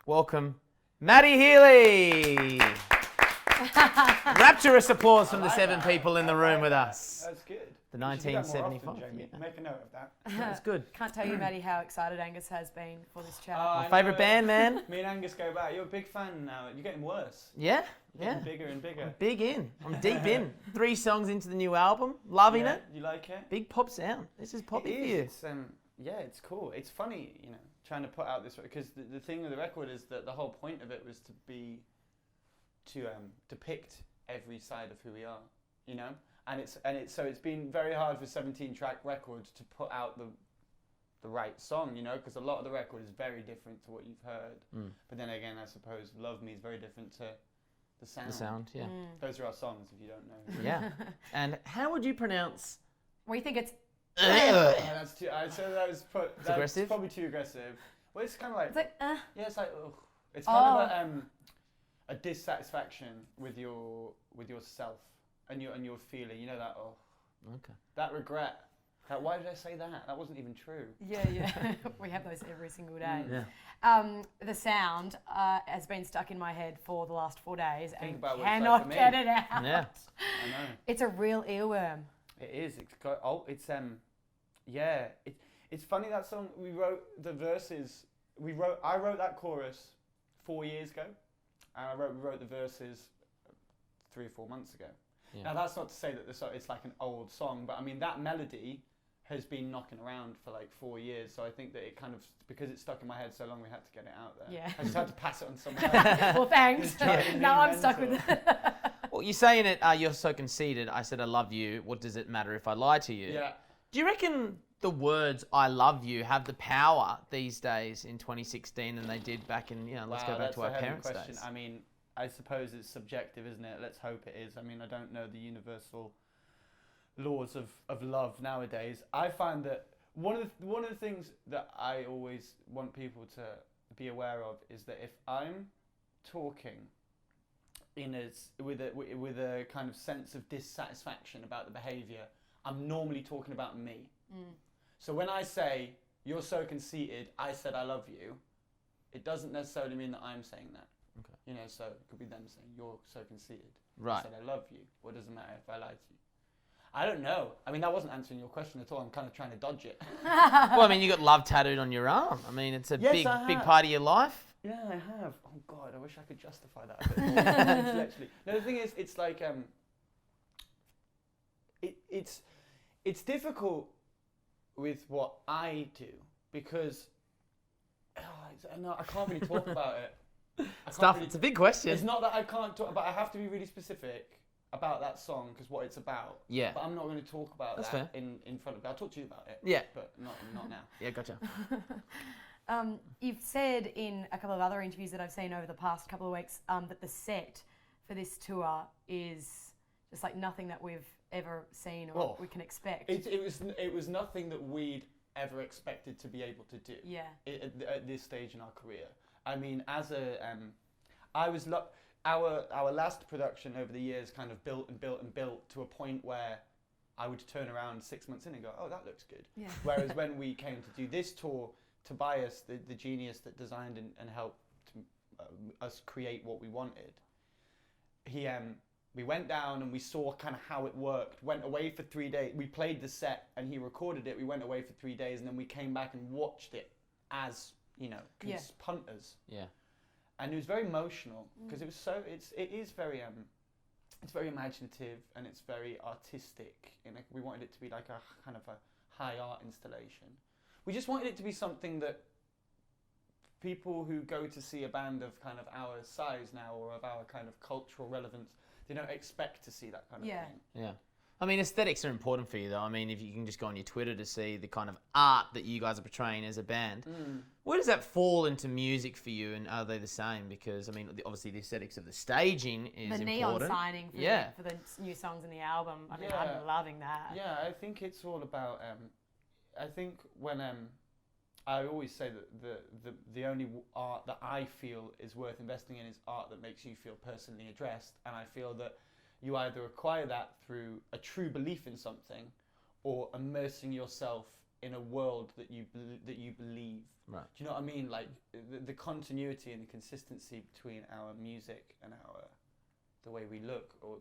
welcome Matty Healy. Rapturous applause from the seven people in the room with us. That's good. The 1975. Yeah. Make a note of that. That's good. Can't tell you, Matty, how excited Angus has been for this chat. My favourite band, man. Me and Angus go back. You're a big fan now. You're getting worse. Yeah, You're getting bigger and bigger. I'm big in. I'm deep in. 3 songs into the new album. Loving it. You like it? Big pop sound. This is poppy for you. It's, it's cool. It's funny, trying to put out this, because the thing with the record is that the whole point of it was to depict every side of who we are, and it's been very hard for 17-track records to put out the right song, because a lot of the record is very different to what you've heard. But then again, I suppose Love Me is very different to the sound. The sound, yeah. Those are our songs, if you don't know. Yeah. And how would you pronounce? We think it's. That's too. That's aggressive? Probably too aggressive. Well, it's kind of like. It's like. Yeah, it's like. Ugh. It's kind of a dissatisfaction with yourself and your feeling. That. Oh. Okay. That regret. Why did I say that? That wasn't even true. Yeah. We have those every single day. Yeah. The sound has been stuck in my head for the last 4 days and cannot get it out. Yeah. I know. It's a real earworm. It is. It's funny, that song. We wrote the verses. I wrote that chorus 4 years ago, and we wrote the verses 3 or 4 months ago. Yeah. Now that's not to say that it's like an old song, but I mean that melody has been knocking around for like 4 years. So I think that it kind of, because it's stuck in my head so long, we had to get it out there. Yeah. I just had to pass it on someone else. Well, thanks. Now I'm stuck with it. Well, you're saying it. You're so conceited. I said I love you. What does it matter if I lie to you? Yeah. Do you reckon the words "I love you" have the power these days in 2016 than they did back in, let's go back to our parents' days? I mean, I suppose it's subjective, isn't it? Let's hope it is. I mean, I don't know the universal laws of love nowadays. I find that one of the things that I always want people to be aware of is that if I'm talking with a kind of sense of dissatisfaction about the behaviour, I'm normally talking about me. So when I say, "You're so conceited, I said I love you," it doesn't necessarily mean that I'm saying that. Okay. So it could be them saying, "You're so conceited, right. I said I love you. What does it matter if I lie to you?" I don't know. I mean, that wasn't answering your question at all. I'm kind of trying to dodge it. Well, I mean, you got love tattooed on your arm. I mean, it's a big part of your life. Yeah, I have. Oh God, I wish I could justify that a bit more intellectually. No, the thing is, it's like it's difficult with what I do because I can't really talk about it. It's a big question. It's not that I can't talk about. I have to be really specific about that song because what it's about. Yeah. But I'm not going to talk about That's that fair. in front of you. I'll talk to you about it. Yeah. But not now. Yeah, gotcha. You've said in a couple of other interviews that I've seen over the past couple of weeks that the set for this tour is just like nothing that we've ever seen or we can expect. It was nothing that we'd ever expected to be able to do. Yeah. At this stage in our career. I mean, our last production over the years kind of built and built and built to a point where I would turn around 6 months in and go, "Oh, that looks good." Yeah. Whereas when we came to do this tour, Tobias, the genius that designed and helped us create what we wanted, we went down and we saw kind of how it worked, went away for 3 days. We played the set and he recorded it. We went away for 3 days and then we came back and watched it as, punters. Yeah. And it was very emotional because it is very it's very imaginative and it's very artistic. We wanted it to be like a kind of a high art installation. We just wanted it to be something that people who go to see a band of kind of our size now or of our kind of cultural relevance, they don't expect to see that kind of thing. Yeah. I mean, aesthetics are important for you, though. I mean, if you can just go on your Twitter to see the kind of art that you guys are portraying as a band, where does that fall into music for you, and are they the same? Because, I mean, obviously the aesthetics of the staging is important. The neon signing for the new songs in the album. I mean, I'm loving that. Yeah, I think it's all about... I think when... I always say that the only art that I feel is worth investing in is art that makes you feel personally addressed, and I feel that you either acquire that through a true belief in something or immersing yourself in a world that you believe. Right. Do you know what I mean? Like the continuity and the consistency between our music and the way we look, or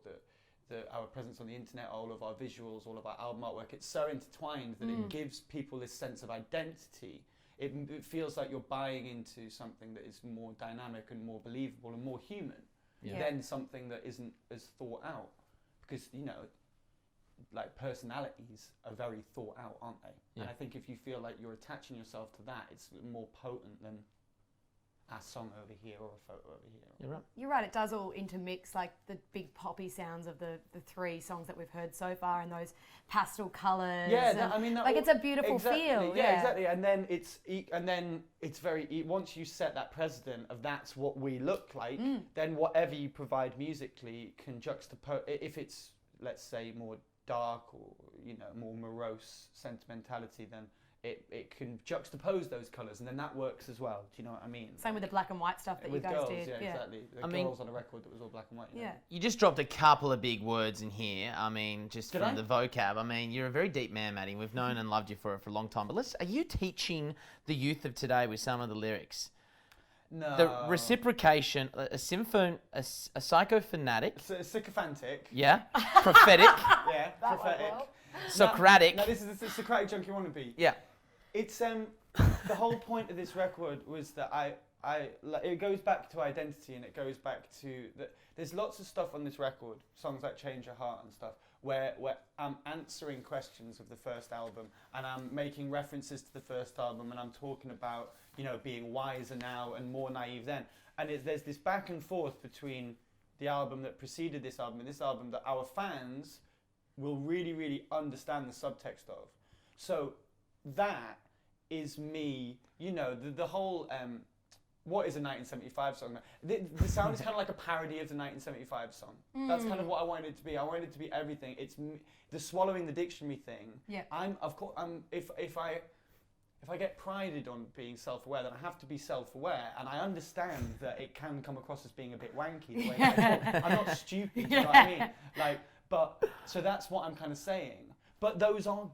our presence on the internet, all of our visuals, all of our album artwork. It's so intertwined that it gives people this sense of identity. It feels like you're buying into something that is more dynamic and more believable and more human than something that isn't as thought out. Because, you know, like personalities are very thought out, aren't they? Yeah. And I think if you feel like you're attaching yourself to that, it's more potent than a song over here or a photo over here. You're right. You're right, it does all intermix, like the big poppy sounds of the 3 songs that we've heard so far, and those pastel colours. Yeah, I mean, like it's a beautiful feel. Yeah, exactly. And then it's very, once you set that precedent of that's what we look like, then whatever you provide musically can juxtapose. If it's, let's say, more dark or, you know, more morose sentimentality, then it can juxtapose those colours, and then that works as well. Do you know what I mean? Same with the black and white stuff that with you guys girls, did. Yeah, exactly. The girls on a record that was all black and white. Yeah. You just dropped a couple of big words in here. I mean, just from the vocab. I mean, you're a very deep man, Matty. We've known and loved you for a long time. But are you teaching the youth of today with some of the lyrics? No. The reciprocation, a psychophonatic. Sycophantic. Yeah. Prophetic. Yeah, prophetic. Well. Socratic. No, this is the Socratic Junkie Wannabe. Yeah. It's the whole point of this record was that it goes back to identity, and it goes back to that. There's lots of stuff on this record, songs like Change Your Heart and stuff, where I'm answering questions of the first album, and I'm making references to the first album, and I'm talking about, you know, being wiser now and more naive then. And there's this back and forth between the album that preceded this album and this album that our fans will really, really understand the subtext of. So that is me, you know, the whole, what is a 1975 song? The sound is kind of like a parody of the 1975 song. That's kind of what I wanted it to be. I wanted it to be everything. It's the swallowing the dictionary thing. Yeah. If I get prided on being self-aware, then I have to be self-aware, and I understand that it can come across as being a bit wanky the way that I talk. I'm not stupid, you know what I mean? Like, so that's what I'm kind of saying. But those are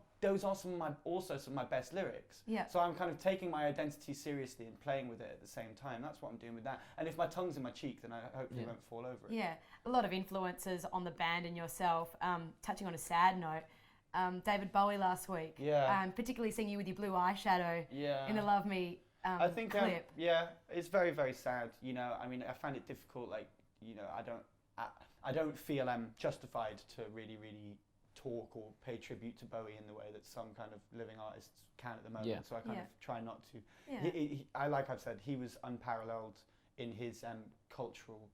some of my best lyrics. Yeah. So I'm kind of taking my identity seriously and playing with it at the same time. That's what I'm doing with that. And if my tongue's in my cheek, then I hopefully won't fall over it. Yeah, a lot of influences on the band and yourself. Touching on a sad note, David Bowie last week. Yeah. Particularly seeing you with your blue eyeshadow in the Love Me I think clip. it's very, very sad. You know, I mean, I find it difficult. Like, you know, I don't feel I'm justified to really, really talk or pay tribute to Bowie in the way that some kind of living artists can at the moment. Yeah. So I kind of try not to. Yeah. Like I've said, he was unparalleled in his cultural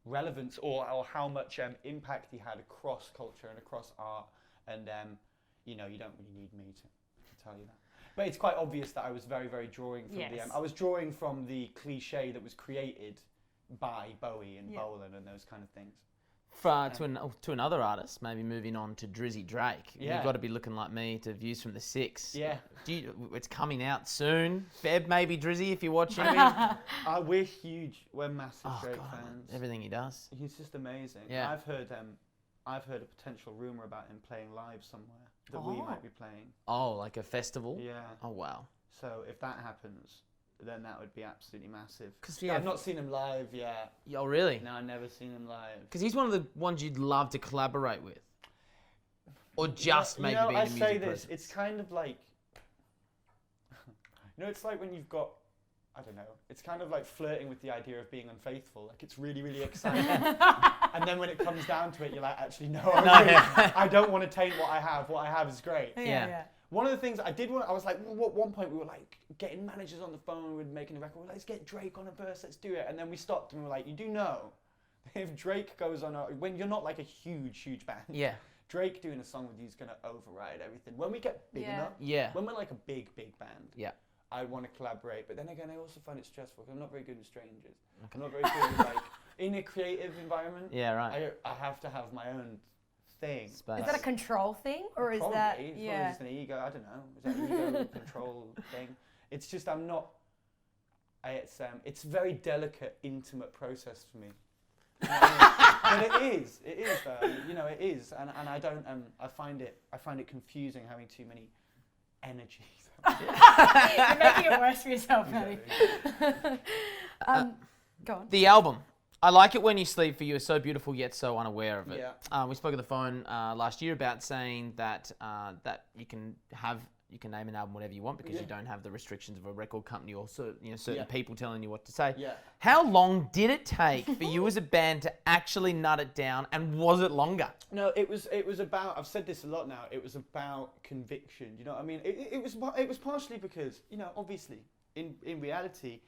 relevance, or how much impact he had across culture and across art. And you know, you don't really need me to tell you that. But it's quite obvious that I was very, very drawing from I was drawing from the cliche that was created by Bowie and Bolan and those kind of things. To another artist, maybe moving on to Drizzy Drake. Yeah. You've got to be looking like me to Views from the Six. Yeah. It's coming out soon. Feb, maybe, Drizzy, if you're watching. We're huge. We're massive Drake fans. Everything he does. He's just amazing. Yeah. I've heard a potential rumour about him playing live somewhere that we might be playing. Oh, like a festival? Yeah. Oh, wow. So if that happens, then that would be absolutely massive. Yeah, I've not seen him live yet. Oh, really? No, I've never seen him live. Because he's one of the ones you'd love to collaborate with. Or just maybe be in the music I say this, presence. it's kind of like, you know, it's like when you've got, I don't know, it's kind of like flirting with the idea of being unfaithful. Like, it's really, really exciting. And then when it comes down to it, you're like, actually, no, I don't want to taint what I have. What I have is great. Yeah. One of the things I was like, at one point we were like getting managers on the phone, we were making a record, we're like, let's get Drake on a verse, let's do it. And then we stopped and we were like, you do know, if Drake goes on, when you're not like a huge, huge band, Drake doing a song with you is going to override everything. When we get big enough, when we're like a big, big band, I want to collaborate. But then again, I also find it stressful because I'm not very good with strangers. Okay. I'm not very good with like, in a creative environment, I have to have my own thing. Is that a control thing, or is probably, that it's probably just an ego? I don't know. Is that an ego control thing? It's just it's a very delicate, intimate process for me. You know what I mean? But it is though. You know, it is, and I don't. I find it confusing having too many energies. You're making it worse for yourself, Matty. Go on. The album. I like it when you sleep, for you are so beautiful yet so unaware of it. Yeah. We spoke on the phone last year about saying that that you can name an album whatever you want because you don't have the restrictions of a record company or certain people telling you what to say. Yeah. How long did it take for you as a band to actually nut it down, and was it longer? No, it was about. I've said this a lot now. It was about conviction. You know what I mean? It was partially because, you know, obviously in reality,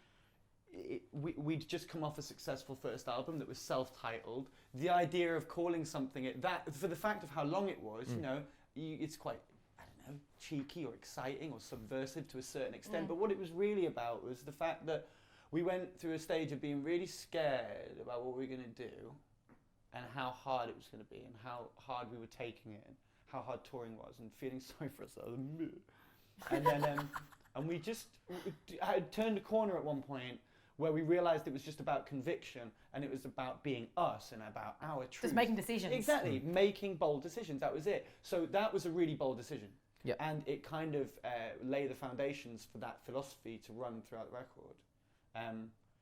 we'd just come off a successful first album that was self-titled. The idea of calling something that, for the fact of how long it was, you know, it's quite, I don't know, cheeky or exciting or subversive to a certain extent. But what it was really about was the fact that we went through a stage of being really scared about what we were going to do and how hard it was going to be and how hard we were taking it and how hard touring was and feeling sorry for ourselves. And then and we just had turned a corner at one point where we realised it was just about conviction and it was about being us and about our truth. Just making decisions. Exactly, making bold decisions, that was it. So that was a really bold decision. Yep. And it kind of lay the foundations for that philosophy to run throughout the record.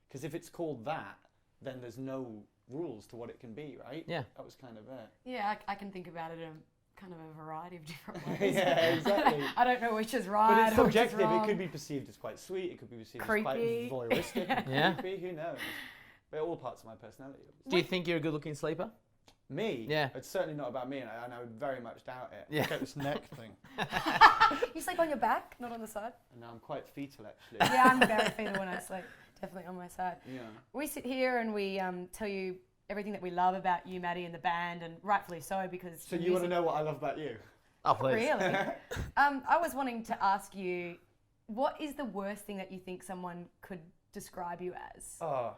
Because if it's called that, then there's no rules to what it can be, right? Yeah. That was kind of it. Yeah, I can think about it in kind of a variety of different ways. Yeah, exactly. I don't know which is right. But it's or which is subjective. It wrong. could be perceived as quite sweet. It could be perceived Creepy. as quite voyeuristic. Yeah. Creepy. Who knows? They're all parts of my personality. Do you think you're a good-looking sleeper? Me? Yeah. It's certainly not about me, and I would very much doubt it. Yeah. Look at this neck thing. You sleep on your back, not on the side? And I'm quite fetal, actually. Yeah, I'm very fetal when I sleep. Definitely on my side. Yeah. We sit here and we tell you everything that we love about you, Matty, and the band, and rightfully so because. So you want to know what I love about you? Oh, please. Really? I was wanting to ask you, what is the worst thing that you think someone could describe you as? Oh.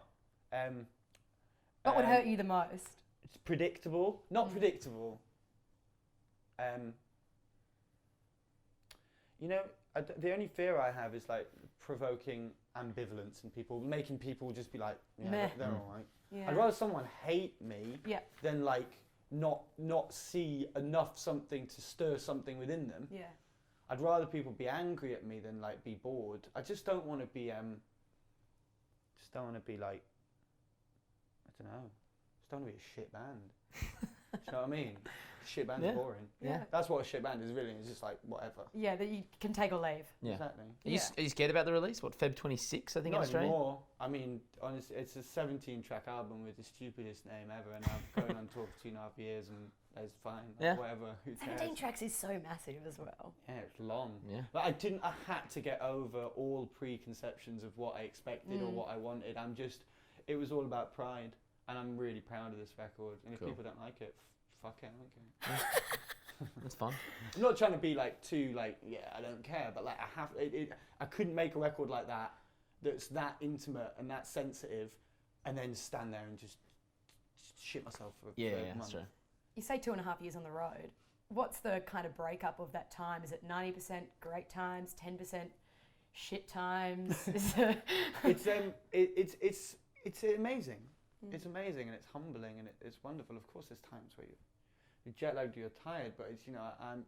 What would hurt you the most? It's predictable. Not predictable. You know, the only fear I have is like provoking ambivalence in people, making people just be like, yeah, Meh. they're all right. Yeah. I'd rather someone hate me Yeah. than like not see enough something to stir something within them. Yeah. I'd rather people be angry at me than like be bored. I just don't want to be like, I don't know. Just don't want to be a shit band. Do you know what I mean? Shit bands are boring. Yeah. That's what a shit band is really. It's just like whatever. Yeah, that you can take or leave. Yeah. Exactly. Are you scared about the release? What, Feb 26, I think, in Not Australia? anymore. I mean, honestly, it's a 17-track album with the stupidest name ever, and I'm going on tour for 2.5 years, and it's fine. Like, Yeah. Whatever. Who cares? 17 tracks is so massive as well. Yeah, it's long. Yeah. But I had to get over all preconceptions of what I expected or what I wanted. It was all about pride, and I'm really proud of this record. And if people don't like it, fuck it, I don't care. That's fun. I'm not trying to be like too like, yeah, I don't care, but like I couldn't make a record like that that's that intimate and that sensitive, and then stand there and just shit myself for a month. That's true. You say 2.5 years on the road. What's the kind of breakup of that time? Is it 90% great times, 10% shit times? It's amazing. It's amazing and it's humbling and it's wonderful. Of course, there's times where you're jet lagged, you're tired, but it's, you know,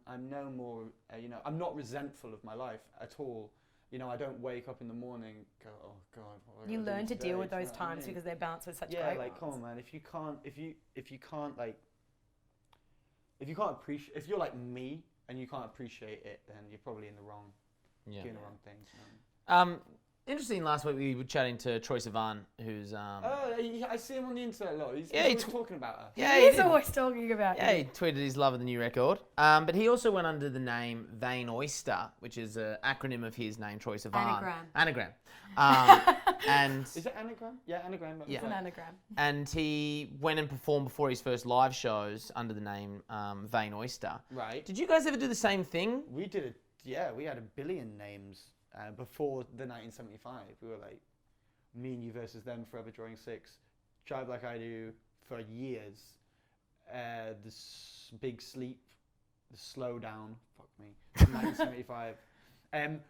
I'm no more, you know, I'm not resentful of my life at all. You know, I don't wake up in the morning and go, oh God. What You am I learn doing to today? deal with Do you those know what I times mean? because they're balanced with such Yeah, great like ones. come on, man. If you can't like, if you can't appreciate, if you're like me and you can't appreciate it, then you're probably in the wrong, doing the wrong things. You know? Interesting, last week we were chatting to Troye Sivan, who's... I see him on the internet a lot. He's he always talking about her. Yeah, He's did. always talking about Yeah, you. he tweeted his love of the new record. But he also went under the name Vain Oyster, which is an acronym of his name, Troye Sivan. Anagram. And Is it anagram? Yeah, anagram. Yeah. It's an anagram. and he went and performed before his first live shows under the name Vain Oyster. Right. Did you guys ever do the same thing? We did we had a billion names before the 1975. We were like, me and you versus them, Forever Drawing Six, Drive Like I Do for years. Big Sleep, the Slow Down, fuck me, 1975.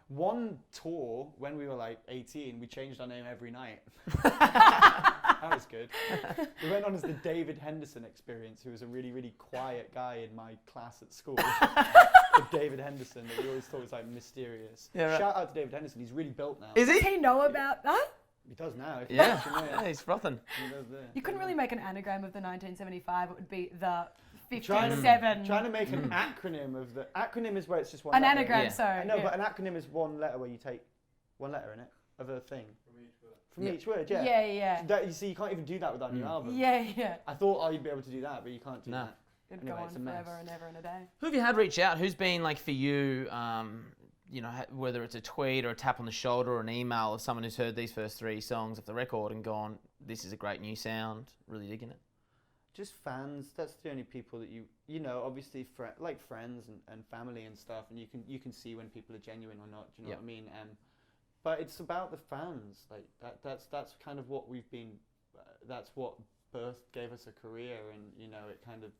One tour when we were like 18, we changed our name every night. That was good. We went on as the David Henderson experience, who was a really, really quiet guy in my class at school. David Henderson, that we always thought was like mysterious. Yeah, right. Shout out to David Henderson. He's really built now. Is he? Does he know about that? He does now. Yeah, he's frothing. You couldn't really make an anagram of the 1975. It would be the 57. Trying to make an acronym of the acronym is where it's just one. An letter. anagram, sorry. No, but an acronym is one letter where you take one letter in it of a thing. From each word, yeah. Yeah. That, you see, you can't even do that with our new album. Yeah. I thought you'd be able to do that, but you can't do that. It'd go on forever and ever and a day. Who have you had reach out? Who's been like for you? You know, whether it's a tweet or a tap on the shoulder or an email of someone who's heard these first 3 songs of the record and gone, "This is a great new sound. Really digging it." Just fans. That's the only people that you know. Obviously, like friends and family and stuff, and you can see when people are genuine or not. Do you know what I mean? But it's about the fans. Like that's kind of what we've been. That's what gave us a career, and you know, it kind of.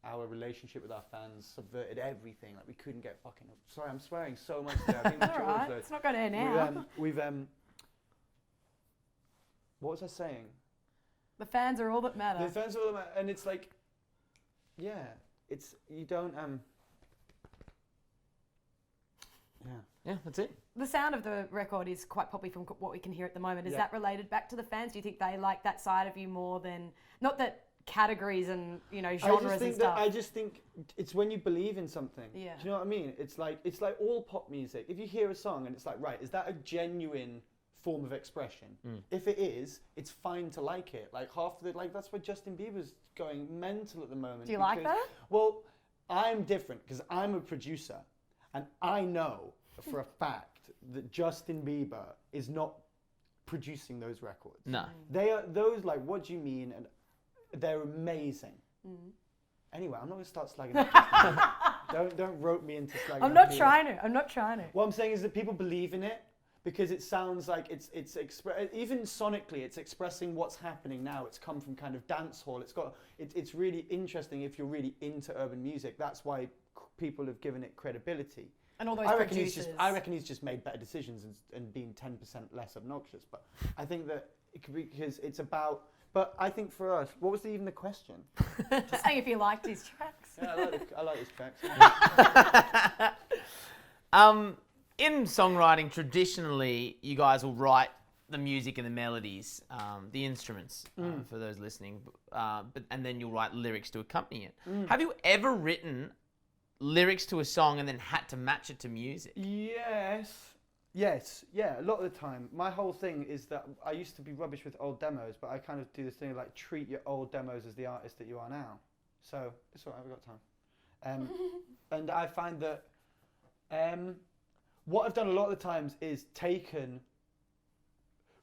Our relationship with our fans subverted everything. Like we couldn't get fucking. Sorry, I'm swearing so much there. I think all right, it's not going to end now. We've What was I saying? The fans are all that matter. The fans are all that matter, and it's like, yeah, it's you don't Yeah, that's it. The sound of the record is quite poppy from what we can hear at the moment. Is that related back to the fans? Do you think they like that side of you more than not that? Categories and genres and stuff. I just think it's when you believe in something. Yeah. Do you know what I mean? It's like all pop music. If you hear a song and it's like, right, is that a genuine form of expression? If it is, it's fine to like it. Like that's why Justin Bieber's going mental at the moment. Do you like that? Well, I'm different because I'm a producer, and I know for a fact that Justin Bieber is not producing those records. No. They are those like, what do you mean? And they're amazing. Anyway, I'm not going to start slagging up. Don't rope me into slagging I'm not trying to. What I'm saying is that people believe in it because it sounds like it's even sonically it's expressing what's happening now. It's come from kind of dance hall. It's really interesting if you're really into urban music. That's why people have given it credibility. And all those producers. I reckon he's just made better decisions and been 10% less obnoxious. But I think that it could be because it's about. But I think for us, what was even the question? Just saying if you liked his tracks. Yeah, I like his tracks. In songwriting, traditionally, you guys will write the music and the melodies, the instruments, for those listening, and then you'll write lyrics to accompany it. Have you ever written lyrics to a song and then had to match it to music? Yes, a lot of the time. My whole thing is that I used to be rubbish with old demos, but I kind of do this thing of like treat your old demos as the artist that you are now. So it's all right, I've got time. And I find that what I've done a lot of the times is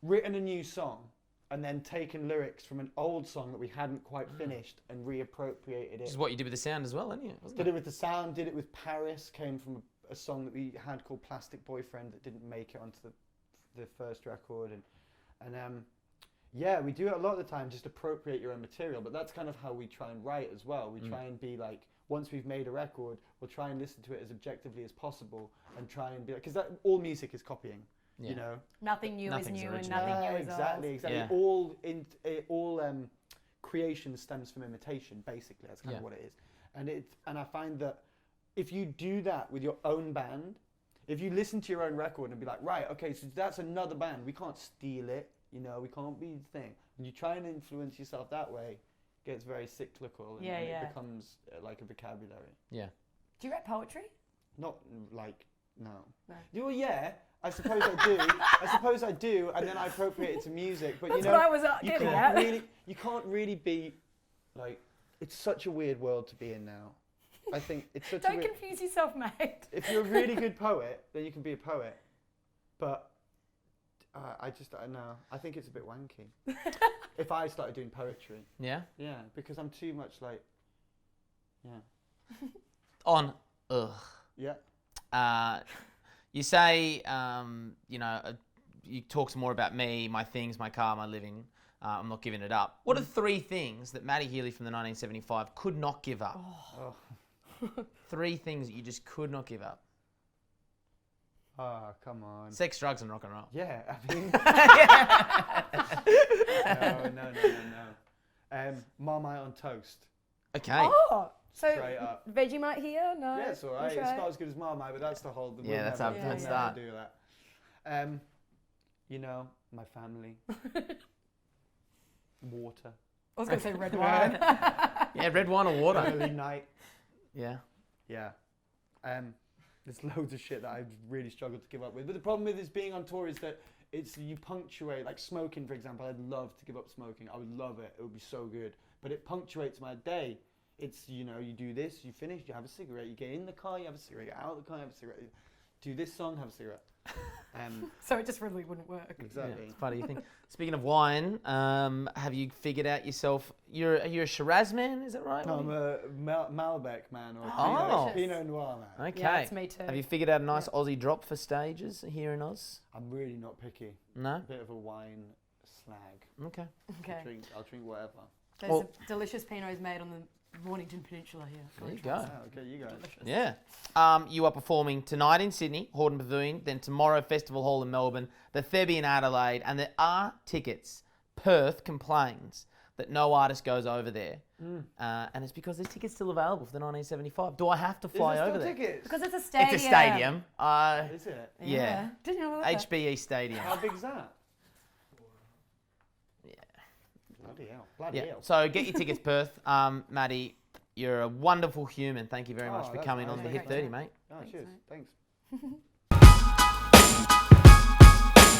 written a new song and then taken lyrics from an old song that we hadn't quite finished and reappropriated it. Which is what you did with the sound as well, didn't you? Did it with the sound, did it with Paris, came from a song that we had called Plastic Boyfriend that didn't make it onto the first record, and we do it a lot of the time, just appropriate your own material, but that's kind of how we try and write as well. We try and be like, once we've made a record, we'll try and listen to it as objectively as possible and try and be like, because all music is copying, you know. Nothing new is new and nothing new is old. Exactly. Yeah. All creation stems from imitation, basically. That's kind of what it is. And I find that if you do that with your own band, if you listen to your own record and be like, right, okay, so that's another band, we can't steal it, you know, we can't be the thing. And you try and influence yourself that way, it gets very cyclical and it becomes like a vocabulary. Yeah. Do you write poetry? Not like, no. Well, yeah, I suppose I do, and then I appropriate it to music. But that's what I was getting at. You can't really be, like, it's such a weird world to be in now. I think it's such Don't confuse yourself, mate. If you're a really good poet, then you can be a poet. But I think it's a bit wanky. If I started doing poetry. Yeah? Yeah, because I'm too much like, On ugh. Yeah. You say, you talk more about me, my things, my car, my living. I'm not giving it up. What are 3 things that Matty Healy from the 1975 could not give up? 3 things that you just could not give up. Oh, come on. Sex, drugs, and rock and roll. Yeah, I mean. No. Marmite on toast. Okay. Oh, so Straight up. Vegemite here? No. Yeah, it's alright. It's not as good as Marmite, but that's the whole. Yeah, that's never, how we'll start. never do that. You know, my family. Water. I was going to say red wine. Yeah, red wine or water. Early night. Yeah. Yeah. There's loads of shit that I've really struggled to give up with. But the problem with this being on tour is that you punctuate, like smoking, for example. I'd love to give up smoking. I would love it. It would be so good. But it punctuates my day. It's, you do this, you finish, you have a cigarette. You get in the car, you have a cigarette. You get out of the car, you have a cigarette. Do this song, have a cigarette. So it just really wouldn't work. Exactly. Yeah, it's funny you think. Speaking of wine, have you figured out yourself? You're a Shiraz man, is that right? No, I'm a Malbec man or Oh. Pinot Noir man. Okay. Yeah, that's me too. Have you figured out a nice Aussie drop for stages here in Oz? I'm really not picky. No. A bit of a wine slag. Okay. Okay. I'll drink whatever. There's a delicious Pinots made on the Mornington Peninsula here. There you go. Oh, okay, you go. Delicious. Yeah. You are performing tonight in Sydney, Hordern Pavilion, then tomorrow Festival Hall in Melbourne, the Thebby in Adelaide, and there are tickets. Perth complains that no artist goes over there, and it's because there's tickets still available for the 1975. Do I have to fly over there? Tickets? Because it's a stadium. It's a stadium. Is it? Yeah. Didn't you know that? HBE Stadium. How big's that? Yeah. Bloody hell. Bloody Yeah. hell. So get your tickets, Perth. Matty, you're a wonderful human. Thank you very much for that's coming nice. on the Thank Hit you. 30, mate. Oh, Thanks, cheers. mate. Thanks.